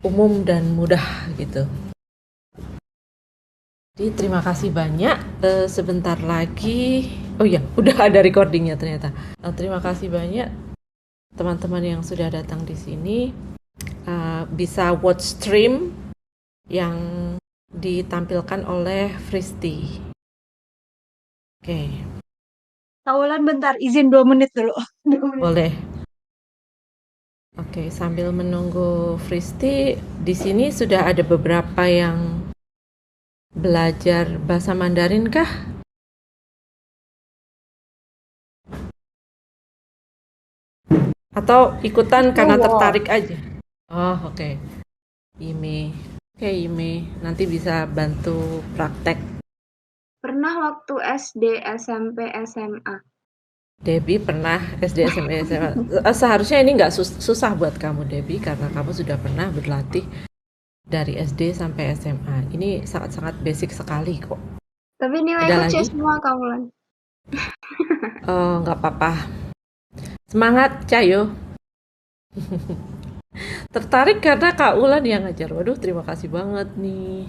umum dan mudah gitu. Jadi terima kasih banyak. Sebentar lagi, oh ya, udah ada recordingnya ternyata. Terima kasih banyak teman-teman yang sudah datang di sini. Bisa watch stream yang ditampilkan oleh Fristi. Oke, Kak Wulan bentar, izin 2 menit dulu. 2 menit. boleh. Oke, sambil menunggu Fristi, di sini sudah ada beberapa yang belajar bahasa Mandarin kah? Atau ikutan Itu karena wow. tertarik aja? Oh, oke. Ime. Oke, Ime. Nanti bisa bantu praktek. Pernah waktu SD, SMP, SMA. Debbie pernah SD, SMP, SMA. Seharusnya ini nggak susah buat kamu, Debbie, karena kamu sudah pernah berlatih dari SD sampai SMA. Ini sangat-sangat basic sekali kok. Tapi Ada nilaiku C lagi? semua Kak Wulan. Oh, nggak apa-apa. Semangat, Cayo. Tertarik karena Kak Ulan yang ngajar. Waduh, terima kasih banget nih.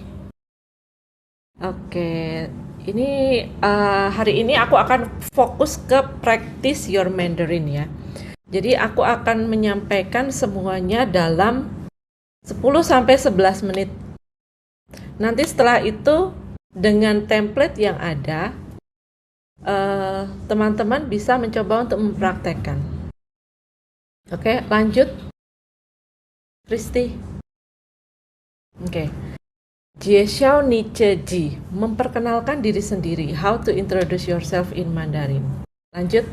Oke, ini hari ini aku akan fokus ke practice your Mandarin ya. Jadi aku akan menyampaikan semuanya dalam 10 sampai 11 menit. Nanti setelah itu dengan template yang ada, teman-teman bisa mencoba untuk mempraktekkan. Oke, lanjut, Kristi. Oke. Jie Xiao Ni Che Ji, memperkenalkan diri sendiri. How to introduce yourself in Mandarin. Lanjut.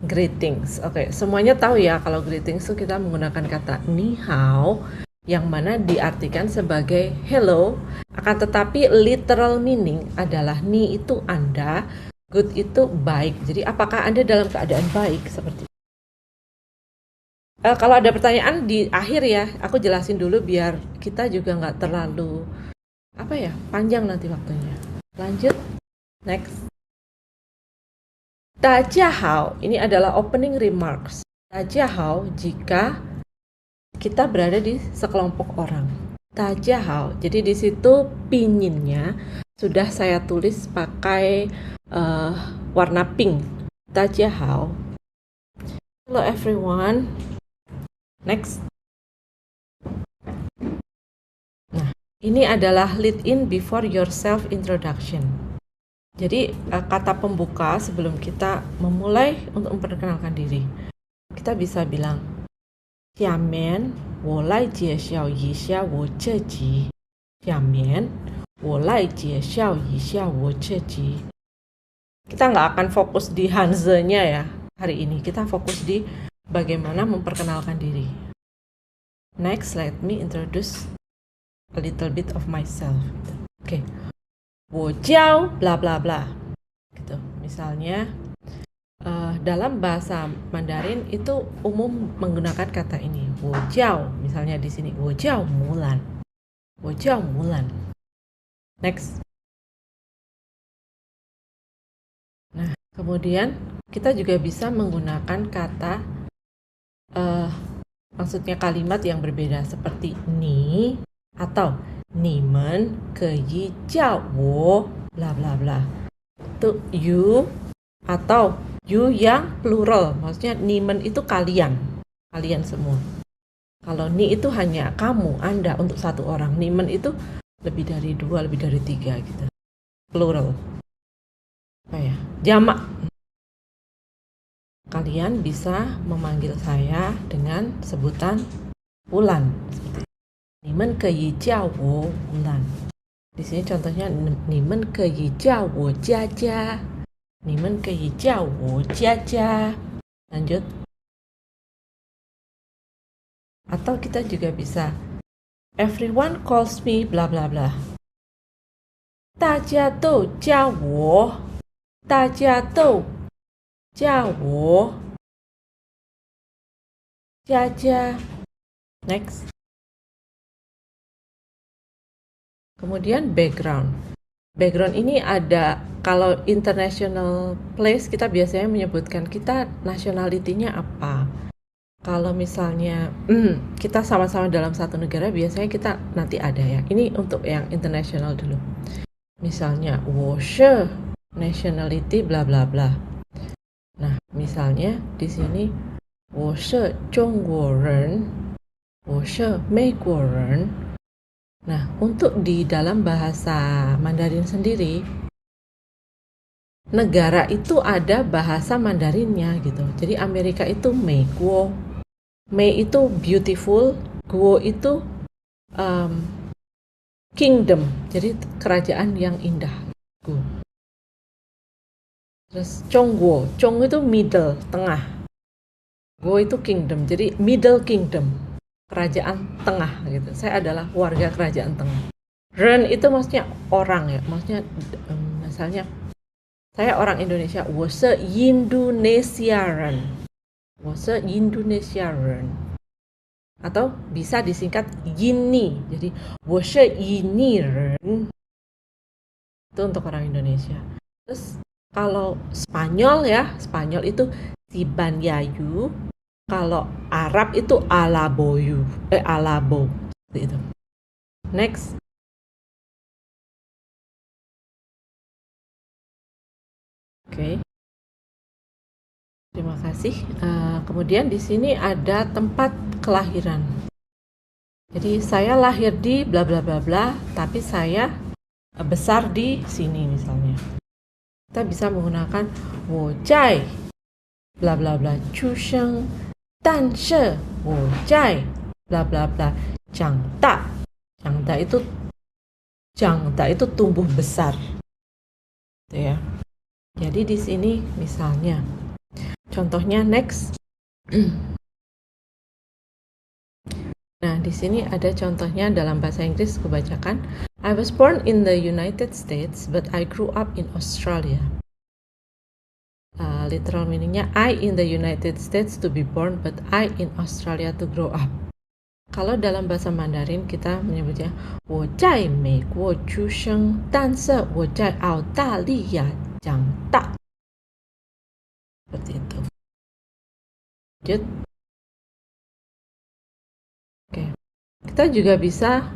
Greetings. Oke, semuanya tahu ya kalau greetings itu kita menggunakan kata ni hao yang mana diartikan sebagai hello, akan tetapi literal meaning adalah ni itu Anda, good itu baik. Jadi apakah Anda dalam keadaan baik seperti itu? Kalau ada pertanyaan di akhir ya, aku jelasin dulu biar kita juga nggak terlalu apa ya panjang nanti waktunya. Lanjut, next. 大家好, ini adalah opening remarks. 大家好 jika kita berada di sekelompok orang. 大家好, jadi di situ pinginnya sudah saya tulis pakai warna pink. 大家好. Hello everyone. Next. Nah, ini adalah lead in before your self introduction. Jadi kata pembuka sebelum kita memulai untuk memperkenalkan diri. Kita bisa bilang, 下面我来介绍一下我自己。下面我来介绍一下我自己。Kita nggak akan fokus di Hanze-nya ya hari ini. Kita fokus di bagaimana memperkenalkan diri. Next, let me introduce a little bit of myself. Oke. 我叫 bla bla bla. Gitu. Misalnya dalam bahasa Mandarin itu umum menggunakan kata ini. 我叫, misalnya di sini 我叫 Mulan. 我叫 Mulan. Next. Nah, kemudian kita juga bisa menggunakan kata maksudnya kalimat yang berbeda seperti ni atau 你们可以叫我 bla bla bla. Itu you atau you yang plural, maksudnya nimen itu kalian, kalian semua. Kalau ni itu hanya kamu, Anda untuk satu orang. Nimen itu lebih dari dua, lebih dari tiga gitu. Plural. Apa ya? Jamak. Kalian bisa memanggil saya dengan sebutan Wulan. Seperti Nimen keyi jiao Wulan. Di sini contohnya Nimen keyi jiao Jia. Nimen keyi jiao Jia. Lanjut. Atau kita juga bisa everyone calls me bla bla bla. 大家都叫我佳佳。Next. Kemudian background. Background ini ada, kalau international place kita biasanya menyebutkan kita nationality-nya apa. Kalau misalnya kita sama-sama dalam satu negara, biasanya kita nanti ada ya. Ini untuk yang international dulu. Misalnya, 我是 nationality bla bla bla. Nah, misalnya di sini 我是中国人，我是美国人. Nah, untuk di dalam bahasa Mandarin sendiri, negara itu ada bahasa Mandarinnya gitu. Jadi Amerika itu 美国, Mei itu beautiful, Guo itu kingdom, jadi kerajaan yang indah. Guo. Terus Chongguo, Chong itu middle, tengah. Guo itu kingdom, jadi middle kingdom, kerajaan tengah gitu. Saya adalah warga kerajaan tengah. Ren itu maksudnya orang ya, maksudnya misalnya saya orang Indonesia, 我是印度内西亚人，我是印度内西亚人. Atau bisa disingkat Yini, jadi 我是印尼人. Itu untuk orang Indonesia. Terus kalau Spanyol ya, Spanyol itu Sibanyayu. Kalau Arab itu Alaboyu, Alabo. Itu. Next. Oke. Terima kasih. Kemudian di sini ada tempat kelahiran. Jadi saya lahir di bla bla bla bla, tapi saya besar di sini misalnya. Kita bisa menggunakan 我在 bla bla bla 出生，但是我在 bla bla bla 长大. 长大itu tumbuh besar. Gitu ya. Jadi di sini misalnya contohnya next. Nah, di sini ada contohnya dalam bahasa Inggris, kubacakan. I was born in the United States, but I grew up in Australia. Literal meaningnya, I in the United States to be born, but I in Australia to grow up. Kalau dalam bahasa Mandarin kita menyebutnya 我在美国出生，但是我在澳大利亚长大. Seperti itu. Lanjut. Oke. Kita juga bisa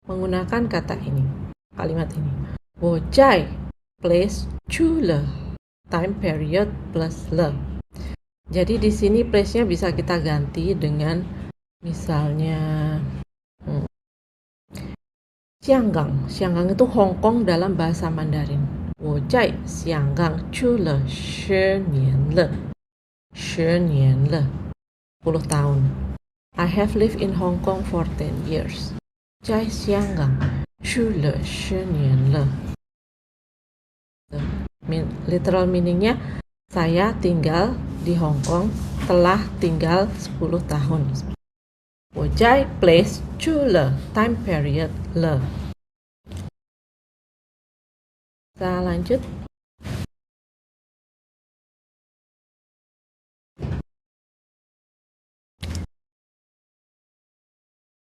menggunakan kata ini, kalimat ini. 我在 place 去了 time period plus le. Jadi di sini place-nya bisa kita ganti dengan misalnya Xianggang. Xianggang itu Hong Kong dalam bahasa Mandarin. 我在香港住了10年了，10年了，10 tahun. I have lived in Hong Kong for 10 years. 在香港住了10年了. Literal meaningnya, saya tinggal di Hong Kong telah tinggal 10 tahun. 我在 place 住了 time period 了. Kita lanjut.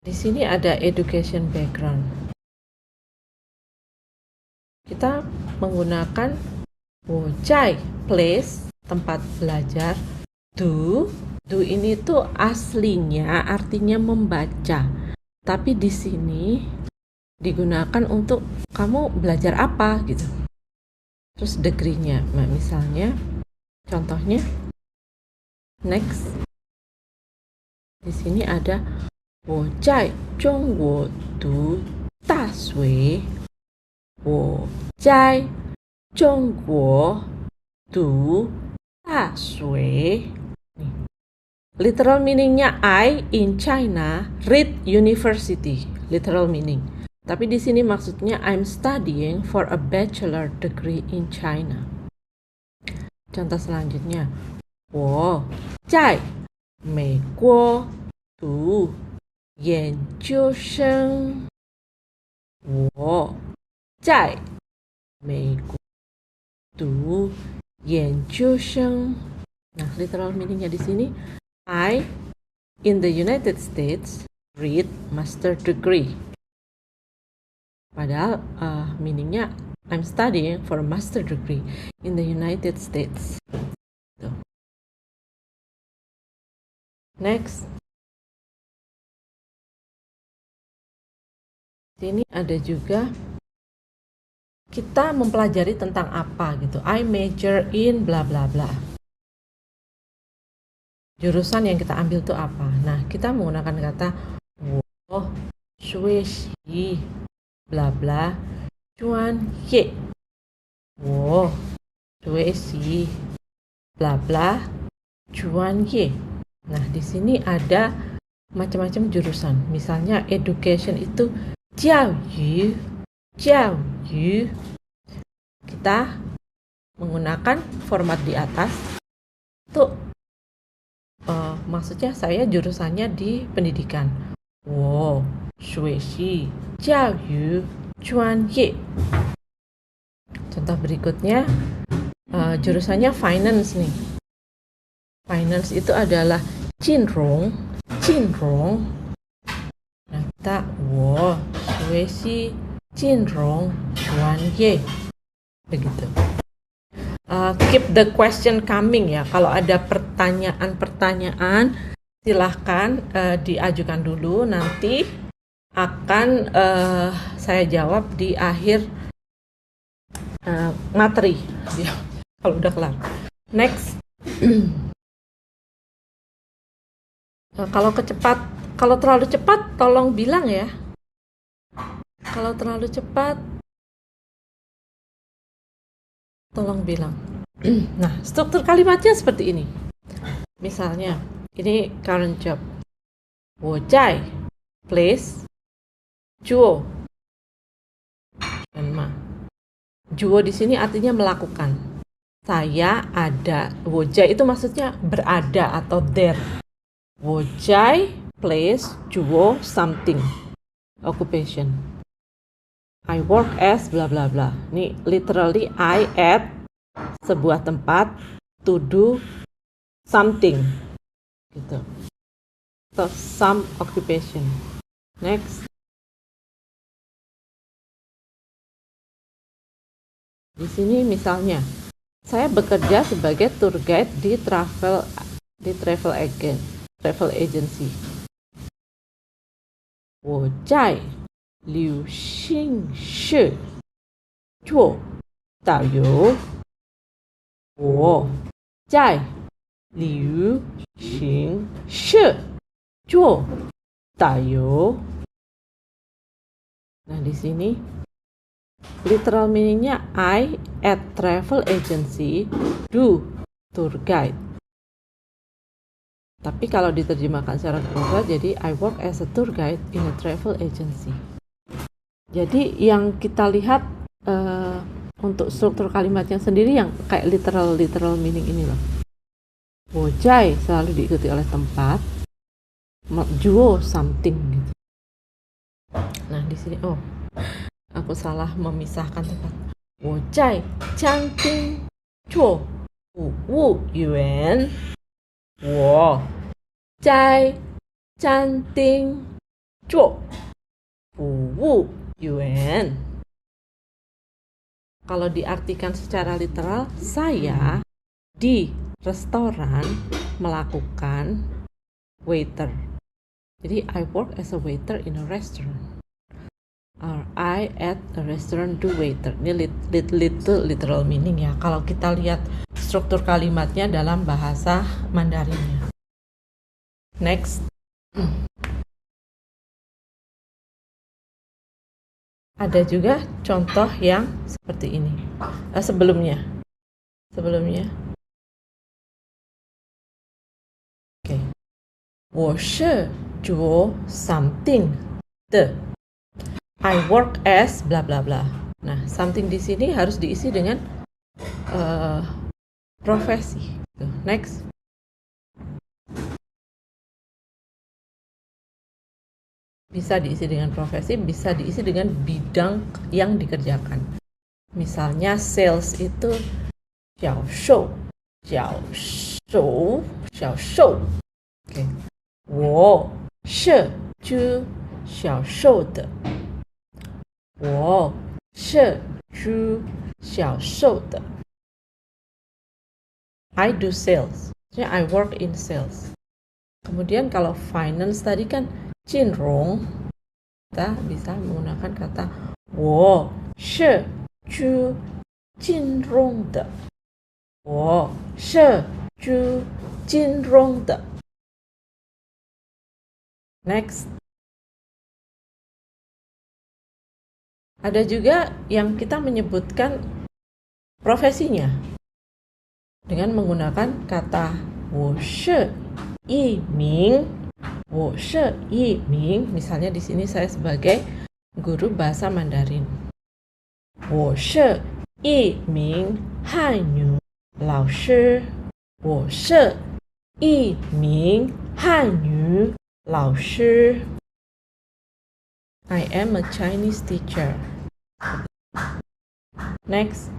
Di sini ada education background. Kita menggunakan 我在 place tempat belajar, do ini tuh aslinya artinya membaca, tapi di sini digunakan untuk kamu belajar apa gitu. Terus degree-nya, nah, misalnya contohnya next. Di sini ada 我在中国读大学，我在中国读大学. Literal meaningnya, I in China read university. Literal meaning. Tapi di sini maksudnya I'm studying for a bachelor degree in China. Contoh selanjutnya, 我在美国读研究生。我在美国读研究生. Nah, literal meaningnya di sini, I in the United States read master degree. Padahal meaningnya I'm studying for a master degree in the United States. Next. Sini ada juga kita mempelajari tentang apa gitu. I major in bla bla bla. Jurusan yang kita ambil itu apa? Nah, kita menggunakan kata 我学习 bla bla 专业。我学习 bla bla 专业。Nah, di sini ada macam-macam jurusan. Misalnya education itu 教育，教育。Kita menggunakan format di atas. Tuh, maksudnya saya jurusannya di pendidikan. 我学习教育专业。Contoh berikutnya, jurusannya finance nih. Finance itu adalah 金融，金融。Nah, kita 我学习金融专业。Begitu. Keep the question coming ya. Kalau ada pertanyaan-pertanyaan, silahkan diajukan dulu. Nanti akan saya jawab di akhir materi. Kalau udah kelar. Next. Kalau terlalu cepat, tolong bilang ya. Kalau terlalu cepat, tolong bilang. Nah, struktur kalimatnya seperti ini. Misalnya, ini current job. 我在 place 做 Juo di sini artinya melakukan. Saya ada. 我在 itu maksudnya berada atau there. 我在 place 做 something. Occupation. I work as bla bla bla. Ini literally I at sebuah tempat to do something. Gitu. So, some occupation. Next. Di sini misalnya, saya bekerja sebagai tour guide di travel agency. 我在旅行社做导游。我在旅行社做导游。Nah, di sini literal meaningnya I at travel agency do tour guide. Tapi kalau diterjemahkan secara global jadi I work as a tour guide in a travel agency. Jadi yang kita lihat untuk struktur kalimatnya sendiri yang kayak literal meaning ini loh. 我在 selalu diikuti oleh tempat, juo something gitu. Nah, di sini aku salah memisahkan tempat. 我在餐厅做服务员。我在餐厅做服务员。Kalau diartikan secara literal, saya di restoran melakukan waiter. Jadi I work as a waiter in a restaurant. Or I at a restaurant do waiter. Ini literal meaning ya. Kalau kita lihat struktur kalimatnya dalam bahasa Mandarinnya. Next. Ada juga contoh yang seperti ini. Sebelumnya. Oke. 我是做 something 的。I work as bla bla bla. Nah, something di sini harus diisi dengan profesi. Next. Bisa diisi dengan profesi, bisa diisi dengan bidang yang dikerjakan. Misalnya sales itu 销售. Oke. 我是做销售的。我是做销售的。I do sales. I work in sales. Kemudian kalau finance tadi kan jinrong, kita bisa menggunakan kata 我是做金融的，我是做金融的。Next, ada juga yang kita menyebutkan profesinya dengan menggunakan kata 我是一名，我是一名。Misalnya di sini saya sebagai guru bahasa Mandarin，我是一名汉语老师，我是一名汉语老师。I am a Chinese teacher. Next.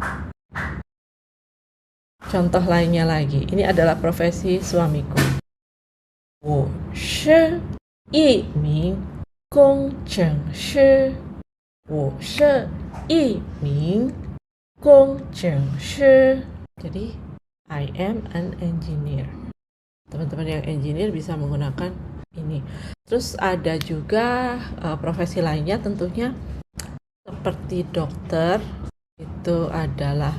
Contoh lainnya lagi. Ini adalah profesi suamiku. 我是一名工程师。我是一名工程师。Jadi, I am an engineer. Teman-teman yang engineer bisa menggunakan ini. Terus ada juga profesi lainnya tentunya seperti dokter, itu adalah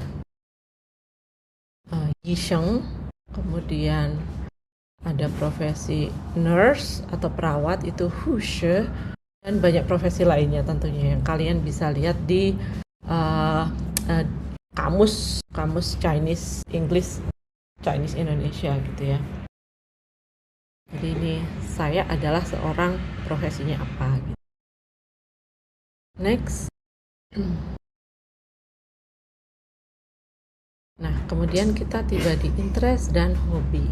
yisheng. Kemudian ada profesi nurse atau perawat, itu hushe, dan banyak profesi lainnya tentunya yang kalian bisa lihat di kamus Chinese English, Chinese Indonesia gitu ya. Jadi ini saya adalah seorang profesinya apa gitu. Next. Nah, kemudian kita tiba di interest dan hobi.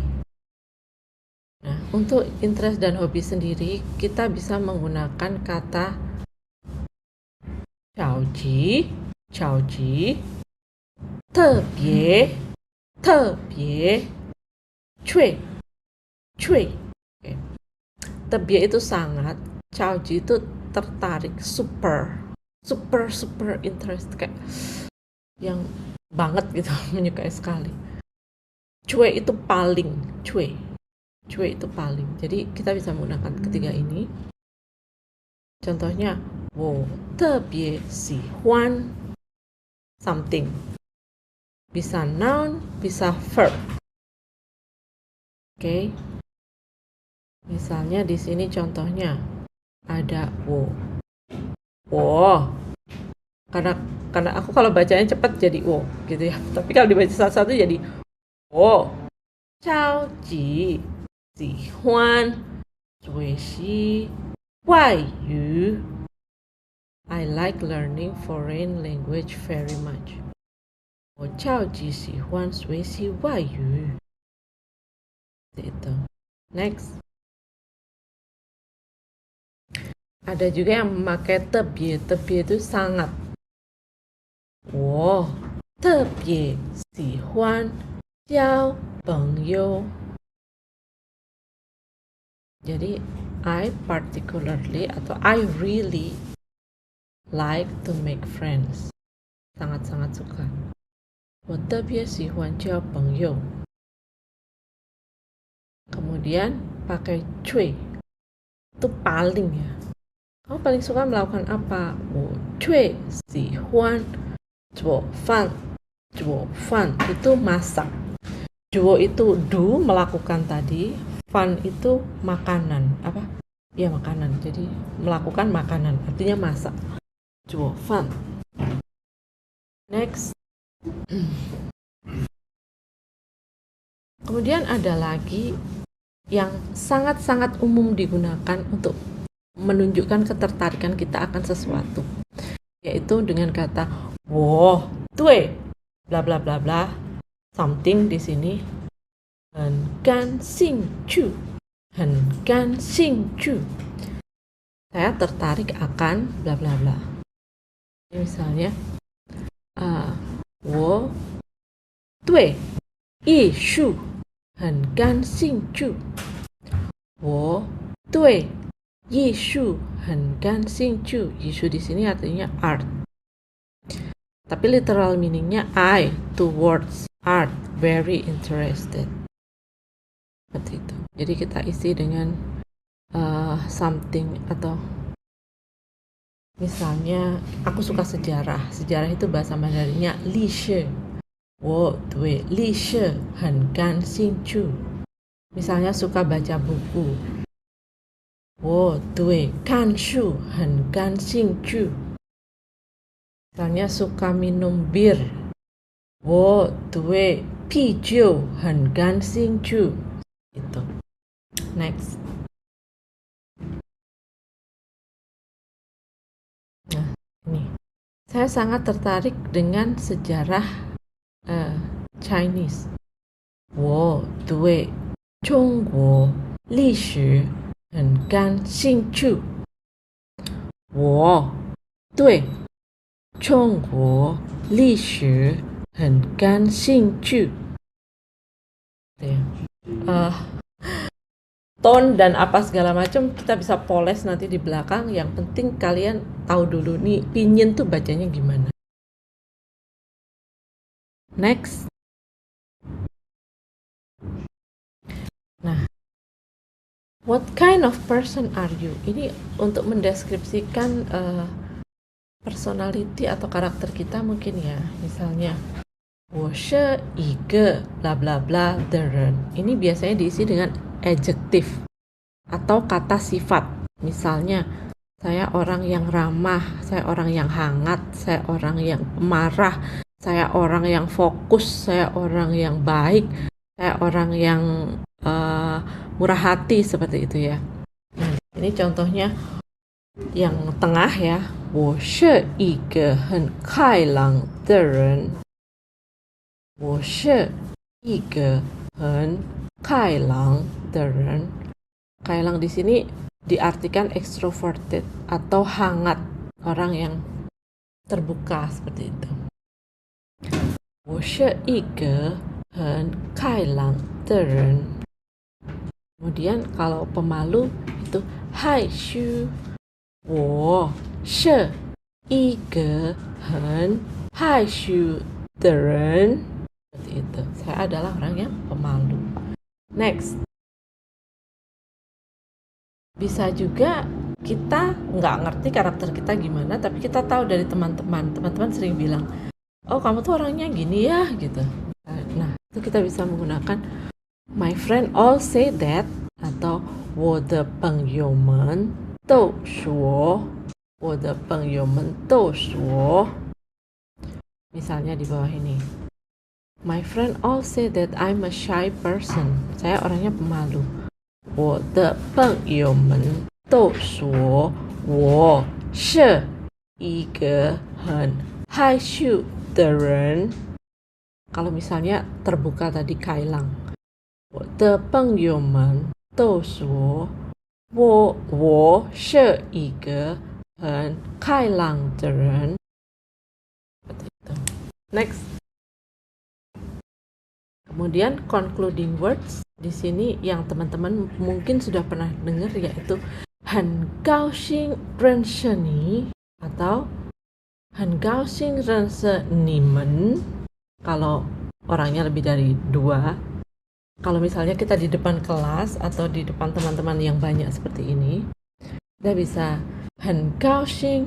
Nah, untuk interest dan hobi sendiri kita bisa menggunakan kata 超级特别脆 特别 itu sangat, 超级 itu tertarik, super interest, kayak yang banget gitu, menyukai sekali. Cue itu paling, cue itu paling. Jadi kita bisa menggunakan ketiga ini. Contohnya, 我特别喜欢 something. Bisa noun, bisa verb. Oke. Misalnya di sini contohnya ada 我 karena aku kalau bacanya cepat jadi gitu ya. Tapi kalau dibaca satu-satu jadi 我超级喜欢学习外语。I like learning foreign language very much. 我超级喜欢学习外语。Itu. Next. Ada juga yang memakai tebie itu sangat. 我特别喜欢交朋友。Jadi I particularly atau I really like to make friends. Sangat-sangat suka. 我特别喜欢交朋友。Kemudian pakai cui. Itu paling ya. Kamu paling suka melakukan apa? 我最喜欢做饭 itu masak. 做 itu do, melakukan tadi. Fan itu makanan. Apa? Ya makanan. Jadi melakukan makanan, artinya masak. 做饭. Next. Kemudian ada lagi yang sangat-sangat umum digunakan untuk menunjukkan ketertarikan kita akan sesuatu, yaitu dengan kata 我对 bla bla bla bla something. Di sini 很感兴趣 saya tertarik akan bla bla bla. Misalnya 我对艺术很感兴趣，我对艺术很感兴趣。艺术di sini artinya art. Tapi literal meaningnya I towards art very interested. Seperti itu. Jadi kita isi dengan something, atau misalnya aku suka sejarah. Sejarah itu bahasa Mandarinnya li shi. Wo dui li shi hen gan xing chu. Misalnya suka baca buku. Wo dui kan shu hen gan xing chu. Misalnya suka minum bir. Wo dui pi jiu hen gan xing chu. Itu. Next. Nah, ini. Saya sangat tertarik dengan sejarah Chinese. 我对中国历史很感兴趣。我对中国历史很感兴趣。Tone dan apa segala macam kita bisa poles nanti di belakang. Yang penting kalian tahu dulu nih pinyin tuh bacanya gimana. Next. Nah, what kind of person are you? Ini untuk mendeskripsikan personality atau karakter kita mungkin ya. Misalnya, 我是一个 bla bla bla 的人. Ini biasanya diisi dengan adjective atau kata sifat. Misalnya, saya orang yang ramah, saya orang yang hangat, saya orang yang pemarah, saya orang yang fokus, saya orang yang baik, saya orang yang murah hati, seperti itu ya. Nah, ini contohnya yang tengah ya. 我是一个很开朗的人。我是一个很开朗的人。开朗di sini diartikan extroverted atau hangat, orang yang terbuka, seperti itu. 我是一个很开朗的人。Kemudian kalau pemalu itu 害羞。我是一个很害羞的人。Seperti itu. Saya adalah orang yang pemalu. Next. Bisa juga kita nggak ngerti karakter kita gimana, tapi kita tahu dari teman-teman. Teman-teman sering bilang, oh kamu tuh orangnya gini ya, gitu. Nah, itu kita bisa menggunakan my friend all say that, atau 我的朋友们都说，我的朋友们都说。Misalnya di bawah ini. My friend all say that I'm a shy person. Saya orangnya pemalu. 我的朋友们都说我是一个很害羞的人. Kalau misalnya terbuka tadi kailang. 我的朋友们都说我是一个很开朗的人. Next. Kemudian concluding words di sini yang teman-teman mungkin sudah pernah dengar, yaitu 很高兴认识你 atau 很高兴认识你们. Kalau orangnya lebih dari 2. Kalau misalnya kita di depan kelas atau di depan teman-teman yang banyak seperti ini, kita bisa 很高兴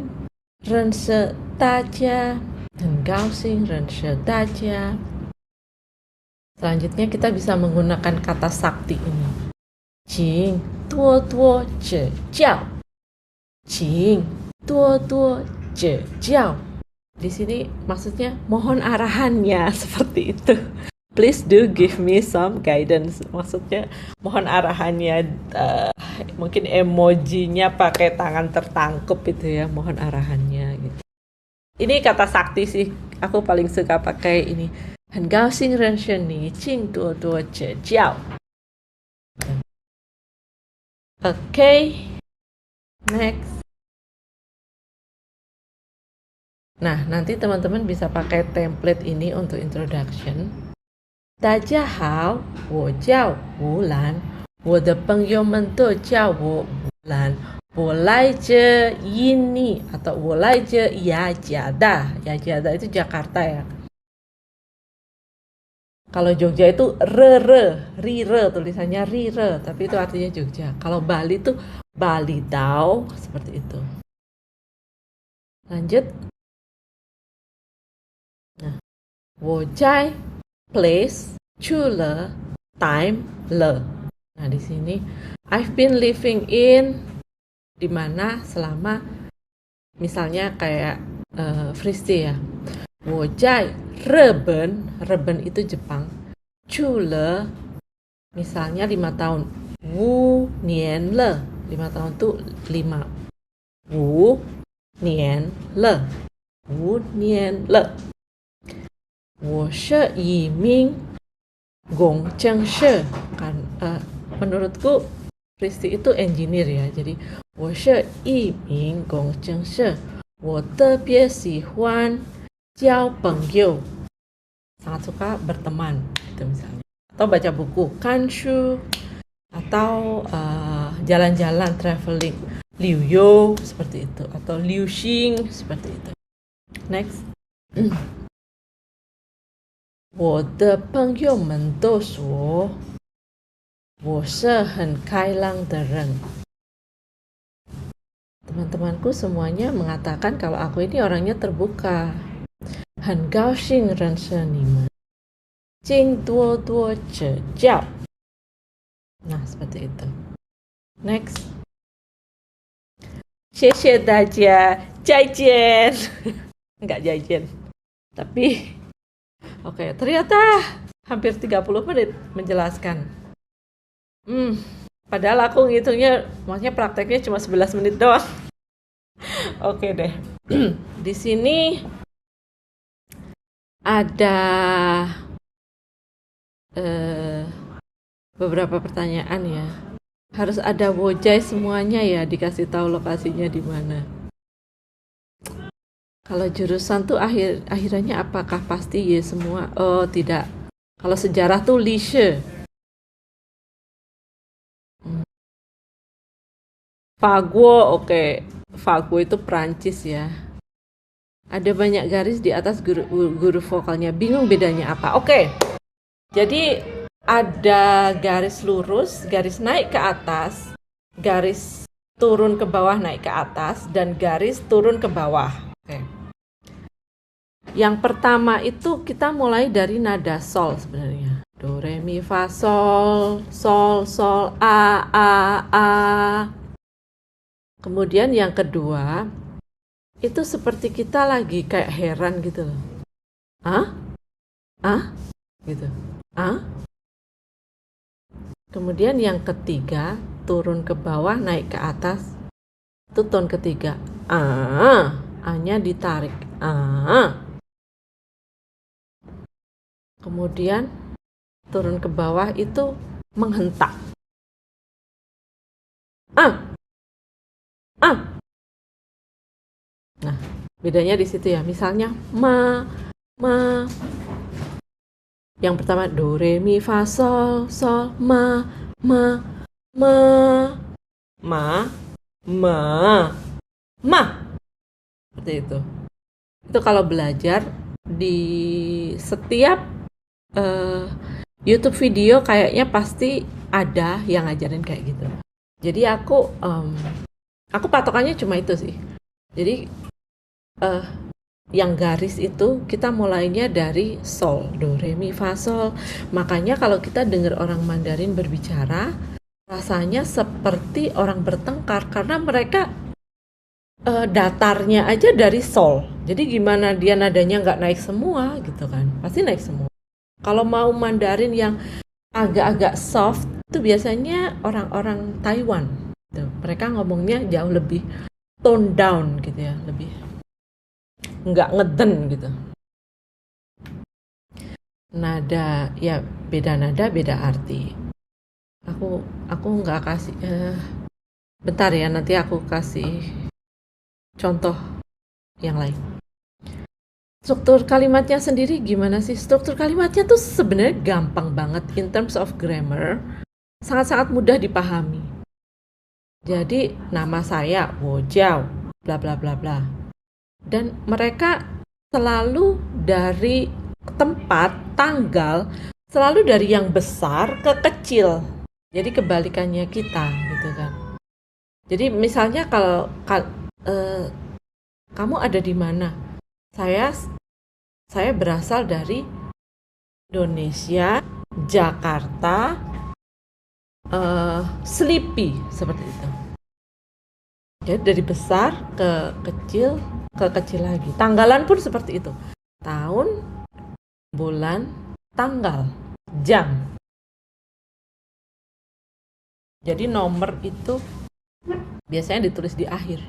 认识大家，很高兴认识大家. Selanjutnya kita bisa menggunakan kata sakti ini. 请多多指教，请多多指教. Di sini maksudnya mohon arahannya, seperti itu. Please do give me some guidance. Maksudnya mohon arahannya, mungkin emojinya pakai tangan tertangkup itu ya, mohon arahannya gitu. Ini kata sakti sih, aku paling suka pakai ini. 很高兴认识你，请多多指教。Okay, next. Nah, nanti teman-teman bisa pakai template ini untuk introduction. 大家好，我叫吴兰，我的朋友们都叫我吴兰。我来自印尼 atau 我来自雅加达.雅加达itu Jakarta ya. Kalau Jogja itu rire tulisannya rire, tapi itu artinya Jogja. Kalau Bali itu Bali Dao, seperti itu. Lanjut. Nah, 我在 place, 去了 time, 了. Nah, di sini I've been living in, di mana selama, misalnya kayak Fristi ya. 我在日本, Reben itu Jepang. 去了 misalnya 5 tahun. 5年了, 5 tahun itu 5. 5年了, 5年了. 我是一名工程师. Kan, menurutku Fristi itu engineer ya. Jadi 我是一名工程师. 我特别喜欢交朋友. Sangat suka berteman, gitu misalnya. Atau baca buku, kanshu, atau jalan-jalan, traveling, liu yo, seperti itu. Atau liu xing, seperti itu. Next. 我的朋友们都说我是很开朗的人. Teman-temanku semuanya mengatakan kalau aku ini orangnya terbuka. 很高兴认识你们，请多多指教. Nah, seperti itu. Next. 谢谢大家，再见. Enggak jajan. Tapi, oke, ternyata hampir 30 menit menjelaskan. Padahal aku ngitungnya, maksudnya prakteknya cuma 11 menit doang. Oke deh. Di sini ada beberapa pertanyaan ya. Harus ada wojai semuanya ya, dikasih tahu lokasinya di mana. Kalau jurusan tuh akhirannya apakah pasti ya semua? Oh, tidak. Kalau sejarah tuh lishe. Faguo, oke. Faguo itu Prancis ya. Ada banyak garis di atas guru vokalnya. Bingung bedanya apa? Oke. Jadi ada garis lurus, garis naik ke atas, garis turun ke bawah naik ke atas, dan garis turun ke bawah. Oke. Yang pertama itu kita mulai dari nada sol sebenarnya. Do, re, mi, fa, sol, sol, sol, a. Kemudian yang kedua, itu seperti kita lagi kayak heran gitu loh. Gitu. Kemudian yang ketiga, turun ke bawah, naik ke atas. Itu ton ketiga. A-nya ditarik. Kemudian turun ke bawah itu menghentak. Nah, bedanya di situ ya. Misalnya ma. Yang pertama do re mi fa sol ma. Seperti itu. Itu kalau belajar di setiap YouTube video kayaknya pasti ada yang ngajarin kayak gitu. Jadi aku patokannya cuma itu sih. Jadi yang garis itu kita mulainya dari sol, do, re, mi, fa, sol. Makanya kalau kita dengar orang Mandarin berbicara, rasanya seperti orang bertengkar karena mereka datarnya aja dari sol. Jadi gimana dia nadanya nggak naik semua gitu kan? Pasti naik semua. Kalau mau Mandarin yang agak-agak soft, itu biasanya orang-orang Taiwan. Gitu. Mereka ngomongnya jauh lebih tone down gitu ya, lebih nggak ngeden gitu. Nada, ya beda nada, beda arti. Aku nggak kasih, bentar ya, nanti aku kasih contoh yang lain. Struktur kalimatnya sendiri gimana sih? Struktur kalimatnya tuh sebenarnya gampang banget in terms of grammar, sangat-sangat mudah dipahami. Jadi nama saya Wojiao, bla bla bla bla. Dan mereka selalu dari tempat, tanggal, selalu dari yang besar ke kecil. Jadi kebalikannya kita gitu kan. Jadi misalnya kalau kamu ada di mana? Saya berasal dari Indonesia, Jakarta, Sleepy seperti itu. Jadi dari besar ke kecil lagi. Tanggalan pun seperti itu. Tahun, bulan, tanggal, jam. Jadi nomor itu biasanya ditulis di akhir.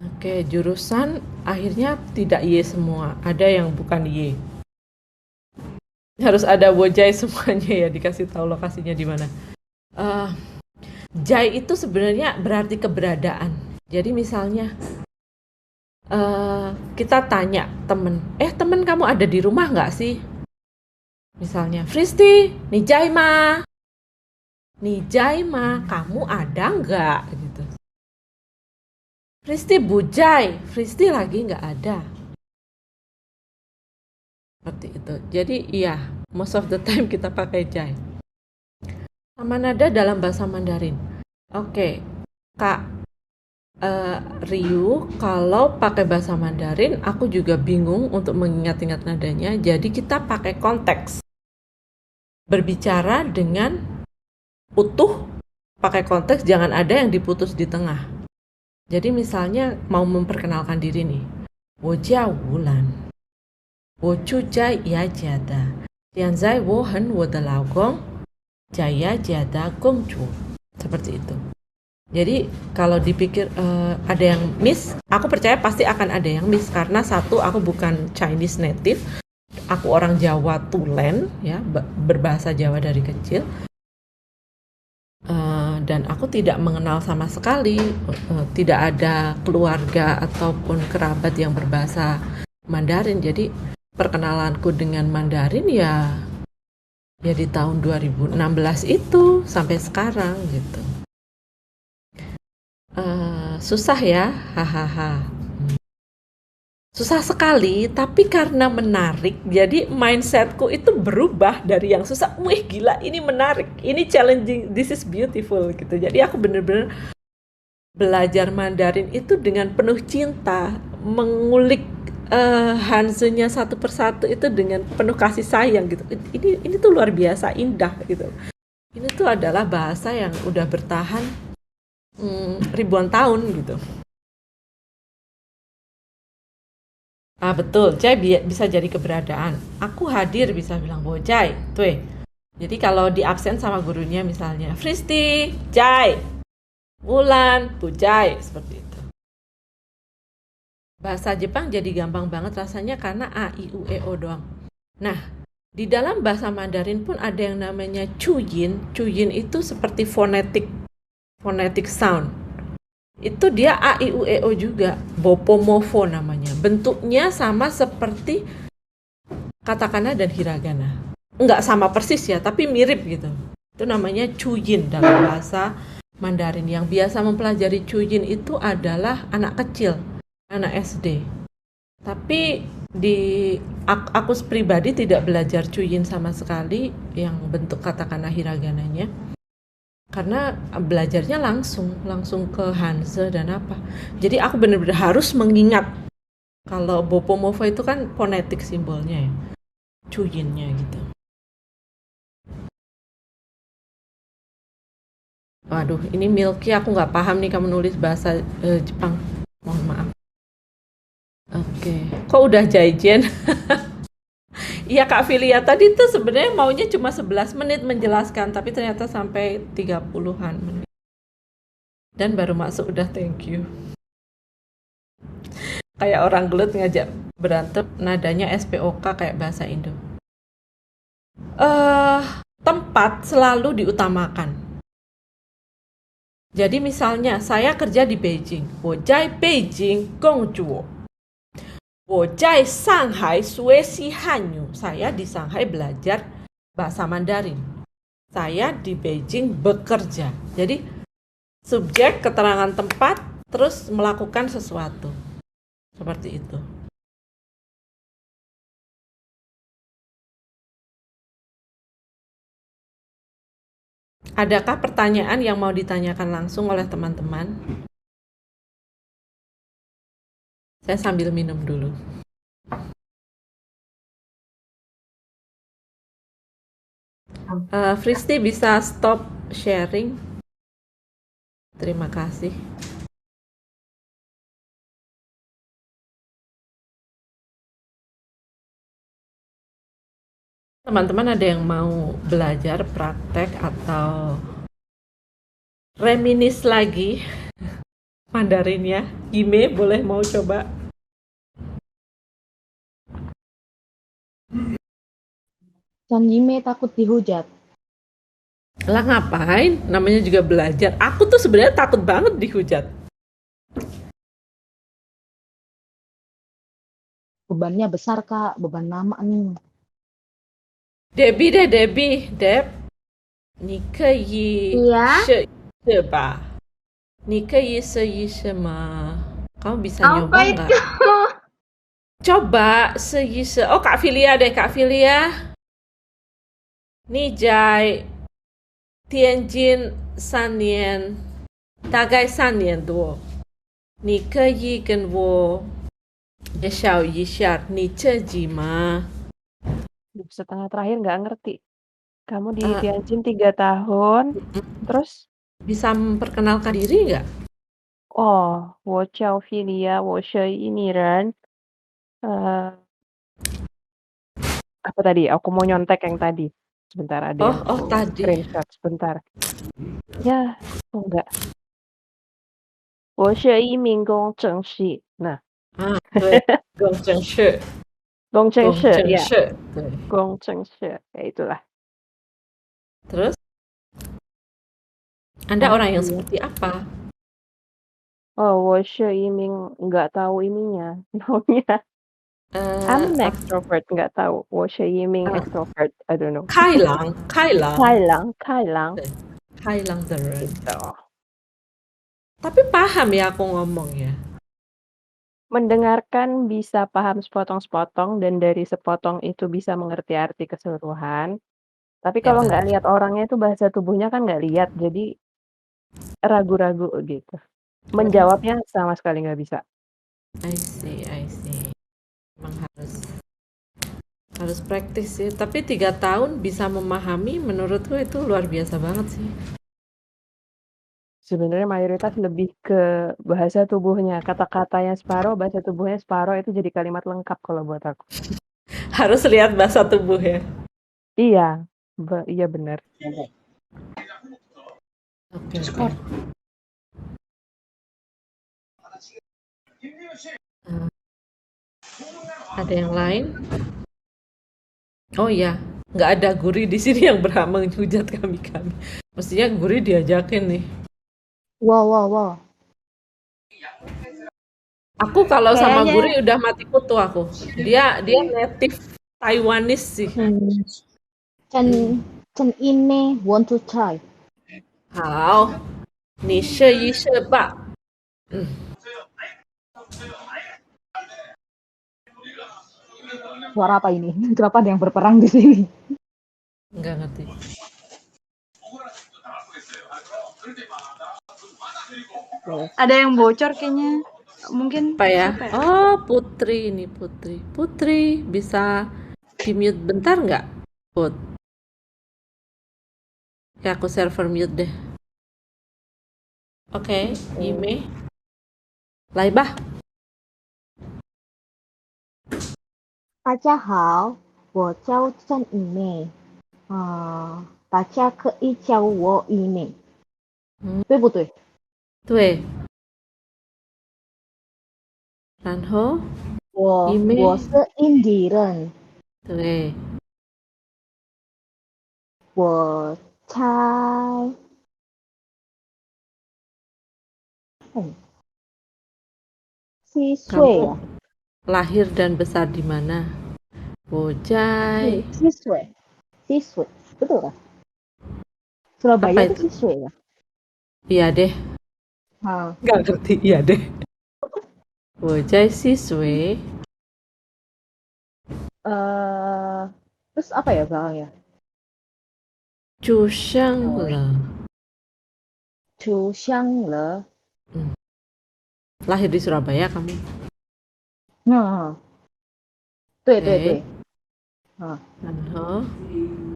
Oke, jurusan akhirnya tidak Y semua. Ada yang bukan Y. Harus ada Wojai semuanya ya, dikasih tahu lokasinya di mana. Jai itu sebenarnya berarti keberadaan. Jadi misalnya kita tanya temen kamu ada di rumah nggak sih? Misalnya, Fristi, nih Jaima, kamu ada nggak? Gitu. Fristi Bujai, Fristi lagi nggak ada. Seperti itu. Jadi iya, most of the time kita pakai Jai. Sama nada dalam bahasa Mandarin. Oke, Kak Ryu, kalau pakai bahasa Mandarin, aku juga bingung untuk mengingat-ingat nadanya. Jadi kita pakai konteks. Berbicara dengan utuh, pakai konteks, jangan ada yang diputus di tengah. Jadi misalnya mau memperkenalkan diri nih. Wojia Wulan. Woju Jai Ya Jiada. Tianzai Wohen Wo de Laogong. Jaya Jiada Gongju. Seperti itu. Jadi kalau dipikir ada yang miss, aku percaya pasti akan ada yang miss. Karena satu, aku bukan Chinese native. Aku orang Jawa tulen, ya, berbahasa Jawa dari kecil. Dan aku tidak mengenal sama sekali, tidak ada keluarga ataupun kerabat yang berbahasa Mandarin. Jadi perkenalanku dengan Mandarin ya di tahun 2016 itu sampai sekarang gitu. Susah ya, hahaha. Susah sekali, tapi karena menarik, jadi mindsetku itu berubah dari yang susah, wih gila ini menarik, ini challenging, this is beautiful gitu. Jadi aku bener-bener belajar Mandarin itu dengan penuh cinta, mengulik Hanze-nya satu persatu itu dengan penuh kasih sayang gitu. Ini tuh luar biasa indah gitu. Ini tuh adalah bahasa yang udah bertahan ribuan tahun gitu. Betul, Jai bisa jadi keberadaan. Aku hadir bisa bilang bahwa Jai, tuh. Jadi kalau di absen sama gurunya misalnya, Fristi, Jai, Wulan, Bu Jai, seperti itu. Bahasa Jepang jadi gampang banget rasanya karena A, I, U, E, O doang. Nah, di dalam bahasa Mandarin pun ada yang namanya Chuyin. Chuyin itu seperti phonetic sound. Itu dia A, I, U, E, O juga. Bopomofo namanya. Bentuknya sama seperti katakana dan hiragana. Enggak sama persis ya, tapi mirip gitu. Itu namanya Chuyin dalam bahasa Mandarin. Yang biasa mempelajari Chuyin itu adalah anak kecil, anak SD. Tapi aku pribadi tidak belajar Chuyin sama sekali yang bentuk katakana hiragananya. Karena belajarnya langsung ke Hanze dan apa. Jadi aku benar-benar harus mengingat. Kalau Bopomofo itu kan fonetik simbolnya ya. Chuyinnya gitu. Waduh, ini Milky aku nggak paham nih kamu nulis bahasa Jepang. Mohon maaf. Oke. Kok udah Jaijen? Iya Kak Filia, tadi tuh sebenarnya maunya cuma 11 menit menjelaskan, tapi ternyata sampai 30-an menit. Dan baru masuk udah thank you. Kayak orang gelut ngajak berantem, nadanya SPOK kayak bahasa Indo. Tempat selalu diutamakan. Jadi misalnya saya kerja di Beijing, 我在北京工作。我在上海学习汉语. Saya di Shanghai belajar bahasa Mandarin. Saya di Beijing bekerja. Jadi subjek, keterangan tempat, terus melakukan sesuatu. Seperti itu. Adakah pertanyaan yang mau ditanyakan langsung oleh teman-teman? Saya sambil minum dulu. Fristi bisa stop sharing? Terima kasih. Teman-teman ada yang mau belajar praktek atau reminis lagi Mandarinnya? Ime boleh mau coba? Chan Yime takut dihujat. Lah ngapain? Namanya juga belajar. Aku tuh sebenarnya takut banget dihujat. Bebannya besar, Kak. Beban lama nih. Debbie deh, Debbie. Deb, 你可以Iya.试一试吧？你可以试一试吗？Kamu bisa Apa nyoba nggak? itu? Coba 试一试. Oh, Kak Filia deh, Kak Filia. 你在天津3年，大概3年多。你可以跟我介绍一下你自己吗？ Setengah terakhir nggak ngerti. Kamu di Eh, Tianjin 3 tahun, terus? bisa memperkenalkan diri nggak? Oh, 我叫 Filia, 我是印尼人. Apa tadi? Aku mau nyontek yang tadi. Sebentar, ada yang Oh, tadi. screenshot sebentar. Ya, oh enggak. 我是一名工程师. Nah, 对，工程师，工程师, ya, 对。工程师, ya itulah. Terus, Anda Apa orang yang ya? seperti apa? Oh, 我是一名 nggak tahu ininya, namanya. I'm an extrovert, nggak tahu. 我是一名 extrovert, I don't know. 开朗，开朗，开朗. Hai lang the Ren. Gitu. Tapi paham ya aku ngomong ya. Mendengarkan bisa paham sepotong-sepotong dan dari sepotong itu bisa mengerti arti keseluruhan. Tapi Ya, kalau nggak betul. lihat orangnya itu bahasa tubuhnya kan nggak lihat, jadi ragu-ragu gitu. Menjawabnya sama sekali nggak bisa. I see. Emang harus praktis sih. Tapi 3 tahun bisa memahami, menurutku itu luar biasa banget sih. Sebenarnya mayoritas lebih ke bahasa tubuhnya. Kata-katanya separuh, bahasa tubuhnya separuh, itu jadi kalimat lengkap kalau buat aku. Harus lihat bahasa tubuh ya. Iya, iya benar. Oke. Ada yang lain? Oh iya, nggak ada Guri di sini yang berhak menghujat kami. Mestinya Guri diajakin nih. Wow. Aku kalau sama Kayaknya- Guri udah mati kutu aku. Dia native Taiwanese sih. Chan Yime want to try. 好，你试一试吧。 Suara apa ini? Kenapa ada yang berperang di sini? Nggak ngerti. Ada yang bocor kayaknya. Mungkin Apa ya? siapa ya? Oh, Putri ini Putri. Putri bisa di mute bentar nggak? Put. Ya aku server mute deh. Oke, Ime. Laibah. 大家好，我叫郑一妹。大家可以叫我一妹，对不对？对。然后一妹。我是印尼人，对。我才7岁啊， Lahir dan besar di mana? Bojai. 7岁，7岁，betul kan? Surabaya Apa itu itu? 7岁ya? Iya deh. Ah, Nggak ngerti. Iya deh. Bojai siswe. terus apa ya belakangnya? 出生了 出生了 lahir di Surabaya kamu. 嗯，对对 Oke. 对，嗯，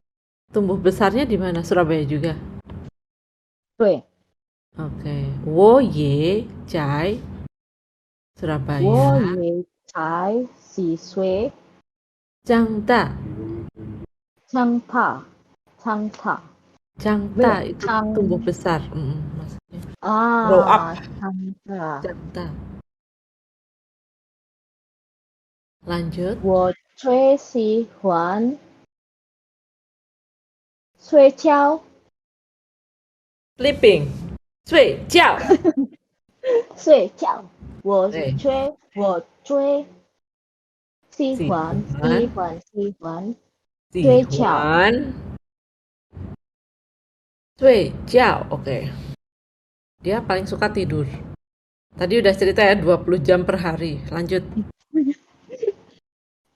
Tumbuh besarnya di mana? Surabaya juga. 对， Oke. 我也在 Surabaya. 我也才4岁，长大长大，长大，长没有大itu 长 tumbuh besar. Maksudnya grow up. 啊，长大。长大. Lanjut. 我最喜欢睡觉， Sleeping. 睡觉. 睡觉。对我最喜喜欢欢喜睡觉。欢睡觉. Oke. Dia paling suka tidur. Tadi udah cerita ya 20 jam per hari. Lanjut.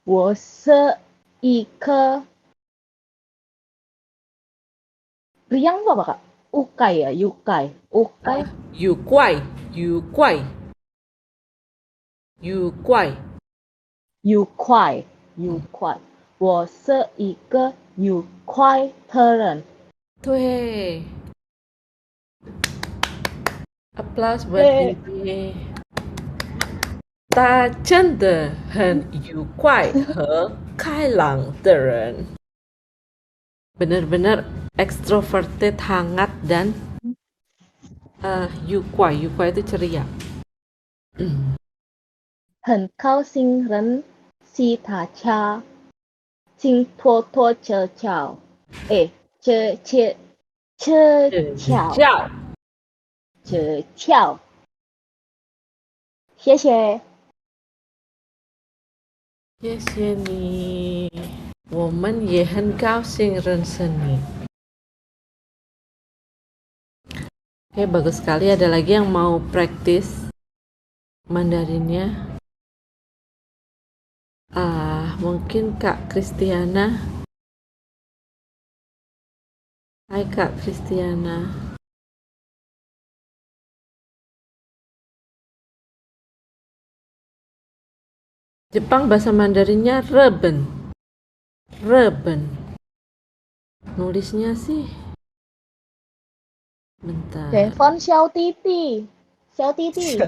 我是一颗 riang apa kak? Ukai ya, yukai, ukai, 愉快愉快愉快 yukai, yukai。我是一个愉快的人。对 applause buat 对 Vivi 他真的很愉快和开朗的人 benar-benar extroverted hangat dan yukwai itu ceria 很高兴认识大家，请多多指教。哎，指教，叫指教，谢谢。谢谢你我们也很高兴认识你 Oke, bagus sekali. Ada lagi yang mau praktis Mandarinnya? Mungkin Kak Kristiana. Hai Kak Kristiana. Jepang bahasa Mandarinnya reben. Reben. Nulisnya sih. Bentar. 对方小弟弟，小弟弟，小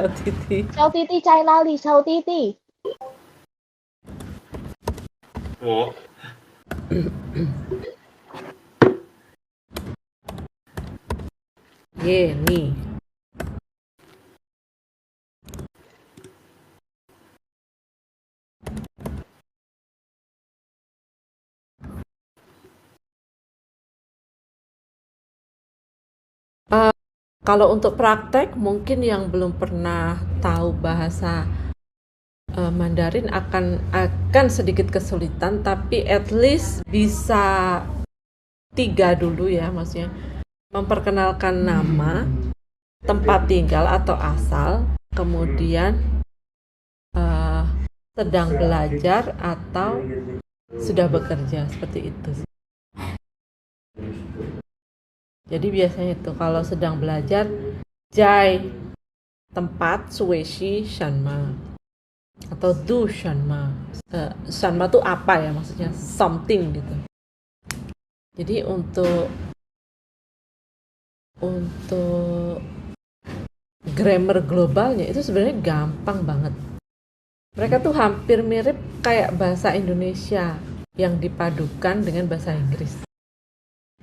弟弟。小弟弟在哪里？小弟弟，我耶，你。Kalau untuk praktek, mungkin yang belum pernah tahu bahasa Mandarin akan sedikit kesulitan, tapi at least bisa 3 dulu ya, maksudnya memperkenalkan nama, tempat tinggal atau asal, kemudian sedang belajar atau sudah bekerja, seperti itu. Jadi biasanya itu kalau sedang belajar, Jai tempat, Sueshi, Shanma atau Du Shanma. Shanma itu apa ya, maksudnya something gitu. Jadi untuk grammar globalnya itu sebenarnya gampang banget. Mereka tuh hampir mirip kayak bahasa Indonesia yang dipadukan dengan bahasa Inggris.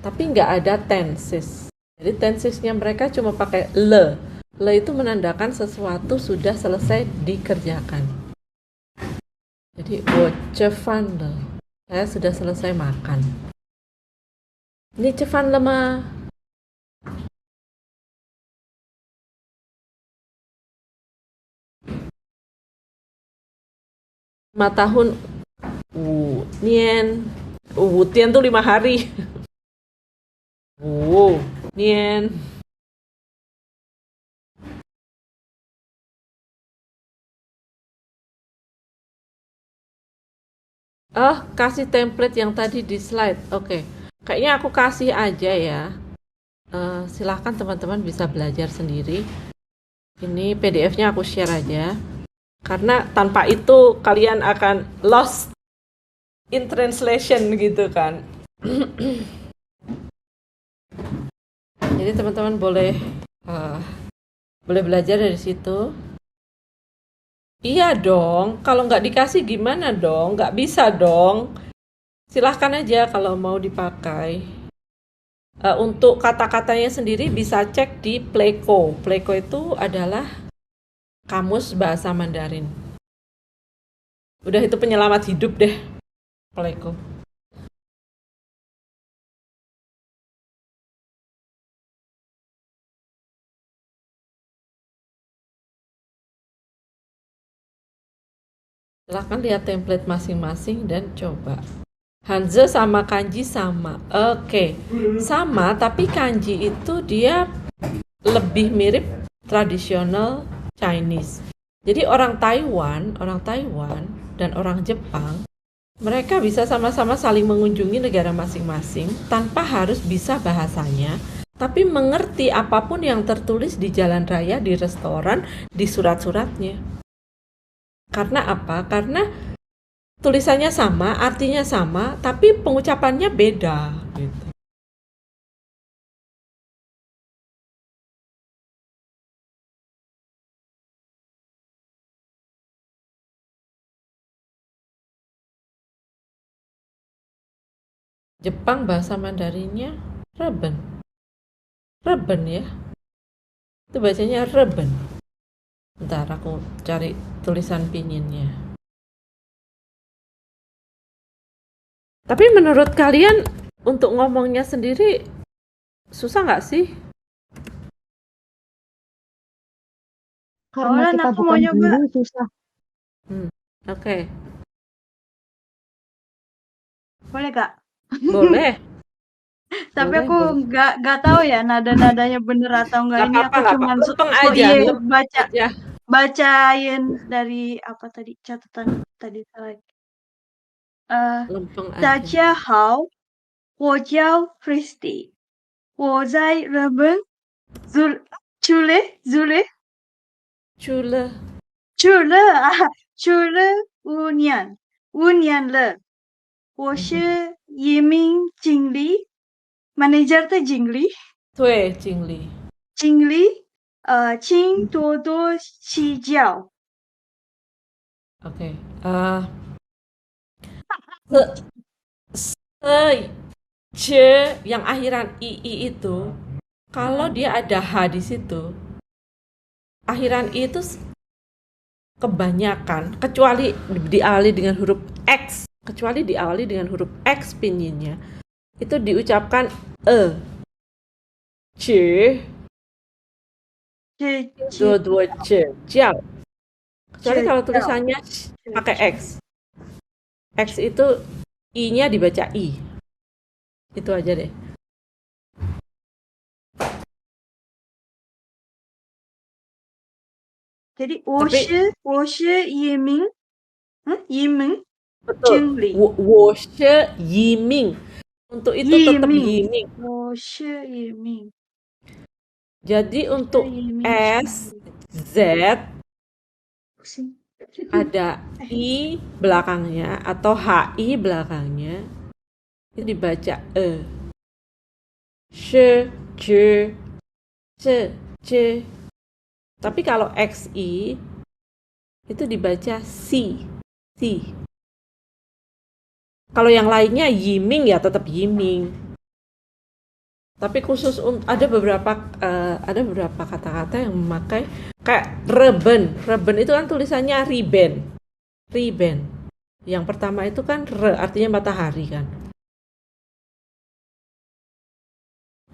Tapi nggak ada tenses. Jadi tensesnya mereka cuma pakai le. Le itu menandakan sesuatu sudah selesai dikerjakan. Jadi 我吃饭了. Saya sudah selesai makan. 你吃饭了吗? Lima tahun. 5年. 5天tuh 5 hari. 5年. Kasih template yang tadi di slide. Oke. Kayaknya aku kasih aja ya. Silahkan teman-teman bisa belajar sendiri. Ini PDF-nya aku share aja. Karena tanpa itu kalian akan lost in translation gitu kan. Jadi teman-teman boleh belajar dari situ. Iya dong, kalau nggak dikasih gimana dong? Nggak bisa dong. Silahkan aja kalau mau dipakai. Untuk kata-katanya sendiri bisa cek di Pleco. Pleco itu adalah kamus bahasa Mandarin. Udah itu penyelamat hidup deh, Pleco. Silahkan lihat template masing-masing dan coba. Hanzi sama kanji sama. Oke, sama tapi kanji itu dia lebih mirip tradisional Chinese. Jadi orang Taiwan dan orang Jepang, mereka bisa sama-sama saling mengunjungi negara masing-masing tanpa harus bisa bahasanya, tapi mengerti apapun yang tertulis di jalan raya, di restoran, di surat-suratnya. Karena apa? Karena tulisannya sama, artinya sama, tapi pengucapannya beda gitu. Jepang bahasa Mandarinnya reben. Reben ya. Itu bacanya reben. Bentar aku cari tulisan pinginnya. Tapi menurut kalian untuk ngomongnya sendiri susah nggak sih? Karena Awalan kita aku mau bukan nyoba. guru susah. Oke. Boleh Kak? Boleh. Tapi Boleh, aku boleh. nggak tahu ya nada-nadanya bener atau enggak. Nggak Ini apa-apa, aku nggak cuman apa-apa. Lempeng aja, lempeng baca aja. bacain dari apa tadi catatan tadi salah. lempeng 大 aja. 家好，我叫 Christy，我在日本住了 Cule. 5年了，我是一名经理，manager 的经理， Tue, Cingli. 请多多指教。 Oke. Se yang akhiran ii itu, kalau dia ada h di situ, akhiran i itu kebanyakan, kecuali diawali dengan huruf x, pinginnya, itu diucapkan c, dua c, jiao. Kecuali kalau tulisannya pakai x. X itu i-nya dibaca i. Itu aja deh. Jadi 我是一名 Betul. Cingli. Wo she yiming. Untuk itu tetap yiming. 我是一名 Jadi untuk S, Z ada I belakangnya atau HI belakangnya, itu dibaca she, je, ce. Tapi kalau XI itu dibaca si. Kalau yang lainnya yiming ya tetap yiming. Tapi khusus ada beberapa kata-kata yang memakai kayak reben. Reben itu kan tulisannya riben. Yang pertama itu kan artinya matahari kan.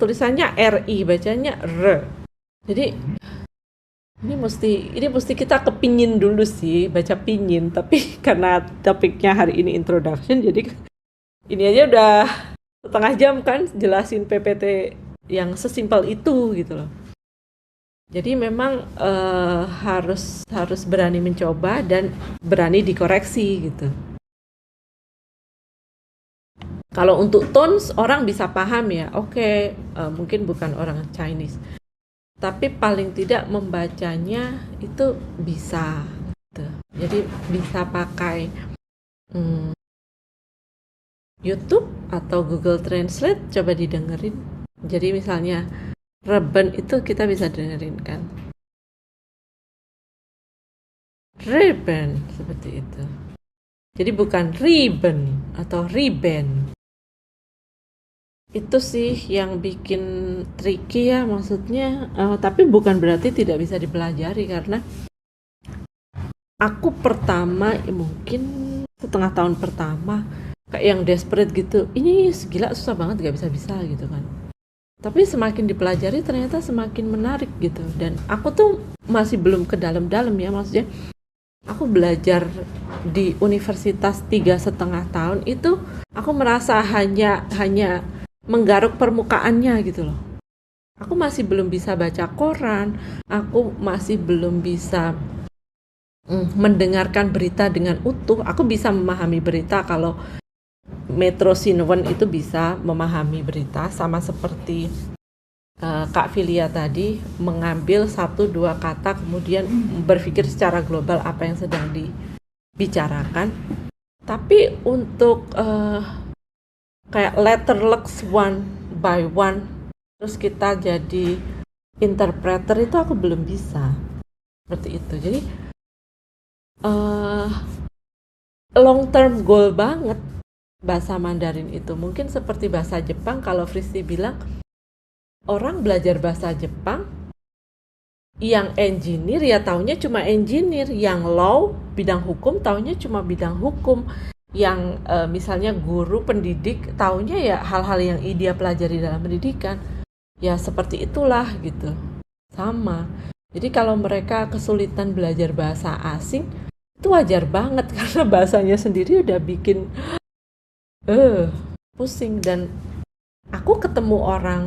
Tulisannya RI, bacanya R. Jadi ini mesti kita kepingin dulu sih, baca pingin. Tapi karena topiknya hari ini introduction, jadi ini aja udah setengah jam kan jelasin PPT yang sesimpel itu gitu loh. Jadi memang harus berani mencoba dan berani dikoreksi gitu. Kalau untuk tones orang bisa paham ya, oke, mungkin bukan orang Chinese, tapi paling tidak membacanya itu bisa gitu. Jadi bisa pakai YouTube atau Google Translate, coba didengerin. Jadi misalnya Reben itu kita bisa dengerin kan, Reben seperti itu. Jadi bukan ribbon atau ribbon. Itu sih yang bikin tricky ya, maksudnya. Tapi bukan berarti tidak bisa dipelajari, karena aku pertama mungkin setengah tahun pertama kayak yang desperate gitu. Ini gila susah banget, gak bisa-bisa gitu kan. Tapi semakin dipelajari ternyata semakin menarik gitu. Dan aku tuh masih belum ke dalam-dalam ya, maksudnya aku belajar di universitas 3,5 tahun itu aku merasa hanya menggaruk permukaannya gitu loh. Aku masih belum bisa baca koran, aku masih belum bisa mendengarkan berita dengan utuh. Aku bisa memahami berita kalau Metro Sinewon itu bisa memahami berita, sama seperti Kak Filia tadi mengambil 1-2 kata kemudian berpikir secara global apa yang sedang dibicarakan. Tapi untuk kayak letterlux one by one terus kita jadi interpreter itu aku belum bisa seperti itu. Jadi long term goal banget bahasa Mandarin itu. Mungkin seperti bahasa Jepang, kalau Fristi bilang orang belajar bahasa Jepang yang engineer ya taunya cuma engineer, yang law bidang hukum taunya cuma bidang hukum, yang misalnya guru pendidik taunya ya hal-hal yang dia pelajari dalam pendidikan. Ya seperti itulah gitu. Sama. Jadi kalau mereka kesulitan belajar bahasa asing itu wajar banget karena bahasanya sendiri udah bikin pusing. Dan aku ketemu orang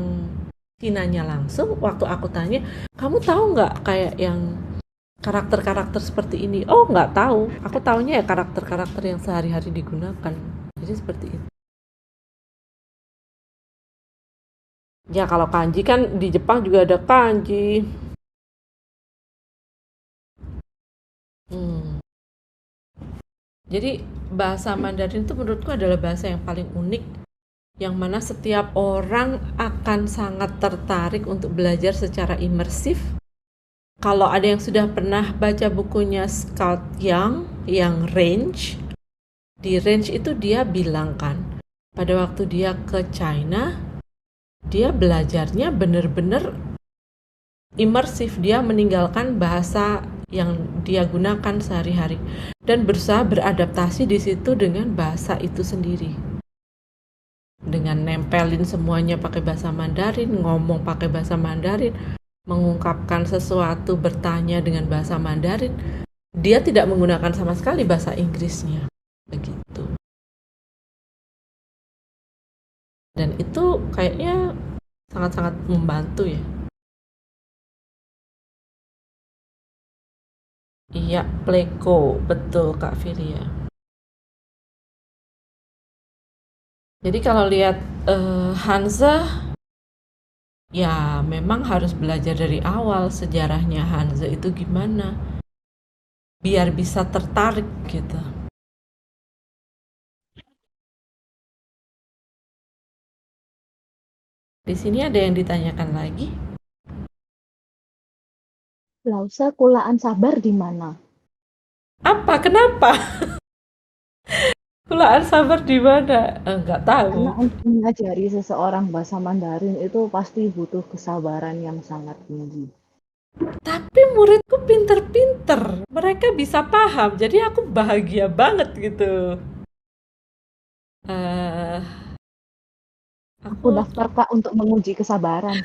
Cinanya langsung, waktu aku tanya, kamu tahu nggak kayak yang karakter-karakter seperti ini? Oh nggak tahu, aku taunya ya karakter-karakter yang sehari-hari digunakan. Jadi seperti itu. Ya kalau kanji kan di Jepang juga ada kanji. Jadi bahasa Mandarin itu menurutku adalah bahasa yang paling unik, yang mana setiap orang akan sangat tertarik untuk belajar secara imersif. Kalau ada yang sudah pernah baca bukunya Scott Young yang Range, di Range itu dia bilang kan, pada waktu dia ke China, dia belajarnya benar-benar imersif. Dia meninggalkan bahasa yang dia gunakan sehari-hari dan berusaha beradaptasi di situ dengan bahasa itu sendiri. Dengan nempelin semuanya pakai bahasa Mandarin, ngomong pakai bahasa Mandarin, mengungkapkan sesuatu, bertanya dengan bahasa Mandarin. Dia tidak menggunakan sama sekali bahasa Inggrisnya. Begitu. Dan itu kayaknya sangat-sangat membantu ya. Iya, Pleko, betul Kak Filia. Jadi kalau lihat Hanze, ya memang harus belajar dari awal sejarahnya Hanze itu gimana, biar bisa tertarik gitu. Di sini ada yang ditanyakan lagi. Lause kulaan sabar di mana? Apa? Kenapa? Kulaan sabar di mana? Enggak tahu. Karena untuk mengajari seseorang bahasa Mandarin itu pasti butuh kesabaran yang sangat tinggi. Tapi muridku pinter-pinter, mereka bisa paham, jadi aku bahagia banget gitu. Aku daftar Kak untuk menguji kesabaran.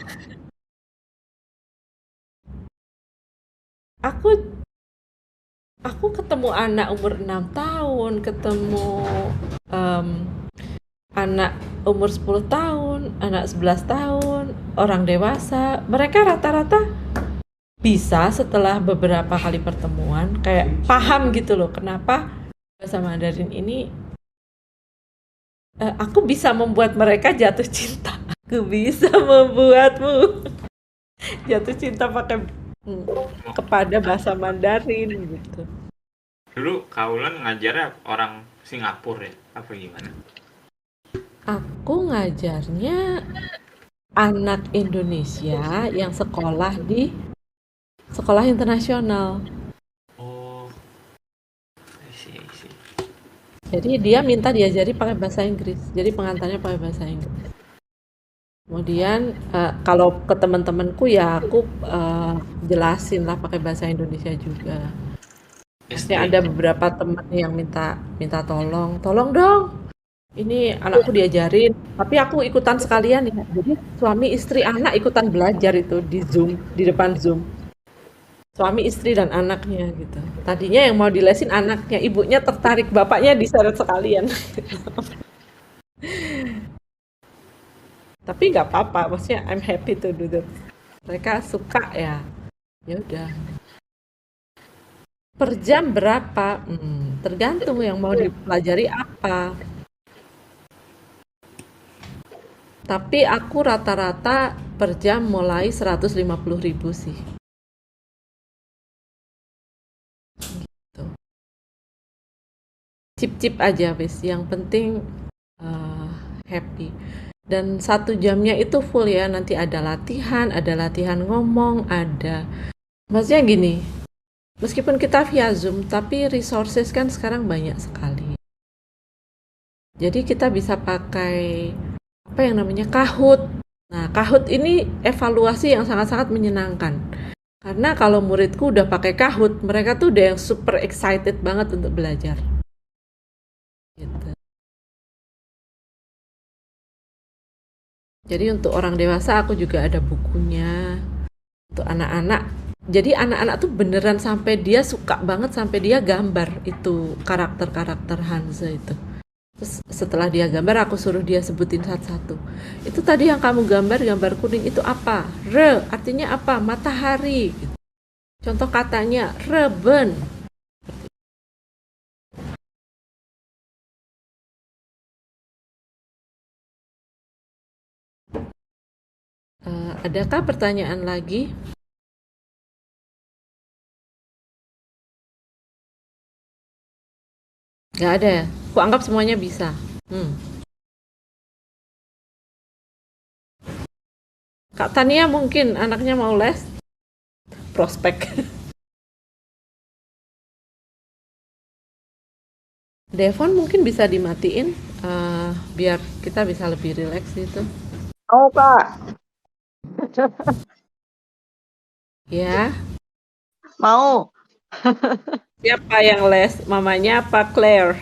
Aku ketemu anak umur 6 tahun, ketemu anak umur 10 tahun, anak 11 tahun, orang dewasa. Mereka rata-rata bisa setelah beberapa kali pertemuan kayak paham gitu loh kenapa bahasa Mandarin ini Aku bisa membuat mereka jatuh cinta. Aku bisa membuatmu jatuh cinta pakai kepada bahasa Mandarin gitu. Dulu Kaulan ngajarnya orang Singapura ya? Apa gimana? Aku ngajarnya anak Indonesia yang sekolah di sekolah internasional. Oh, I see. Jadi dia minta diajari pakai bahasa Inggris. Jadi pengantarnya pakai bahasa Inggris. Kemudian kalau ke teman-temanku ya aku jelasin lah pakai bahasa Indonesia juga. Maksudnya ada beberapa teman yang minta tolong dong. Ini anakku diajarin, tapi aku ikutan sekalian ya. Jadi suami istri anak ikutan belajar itu di Zoom, di depan Zoom. Suami istri dan anaknya gitu. Tadinya yang mau dilesin anaknya, ibunya tertarik, bapaknya diseret sekalian. Tapi nggak apa-apa, maksudnya I'm happy to do that. Mereka suka ya, ya udah. Per jam berapa? Tergantung yang mau dipelajari apa. Tapi aku rata-rata per jam mulai 150.000 sih. Gitu. Cip-cip aja wis, yang penting happy. Dan 1 jamnya itu full ya, nanti ada latihan ngomong, maksudnya gini, meskipun kita via Zoom, tapi resources kan sekarang banyak sekali. Jadi kita bisa pakai apa yang namanya Kahoot. Nah, Kahoot ini evaluasi yang sangat-sangat menyenangkan. Karena kalau muridku udah pakai Kahoot, mereka tuh udah yang super excited banget untuk belajar. Gitu. Jadi untuk orang dewasa aku juga ada bukunya. Untuk anak-anak, jadi anak-anak tuh beneran sampai dia suka banget sampai dia gambar itu karakter-karakter Hanze itu. Terus setelah dia gambar aku suruh dia sebutin satu-satu. Itu tadi yang kamu gambar kuning itu apa? Re, artinya apa? Matahari. Gitu. Contoh katanya reben. Adakah pertanyaan lagi? Gak ada ya? Aku anggap semuanya bisa. Kak Tania mungkin anaknya mau les? Prospek. Devon mungkin bisa dimatiin biar kita bisa lebih rileks gitu. Oh, Kak. Ya. Mau. Siapa yang les? Mamanya apa Claire?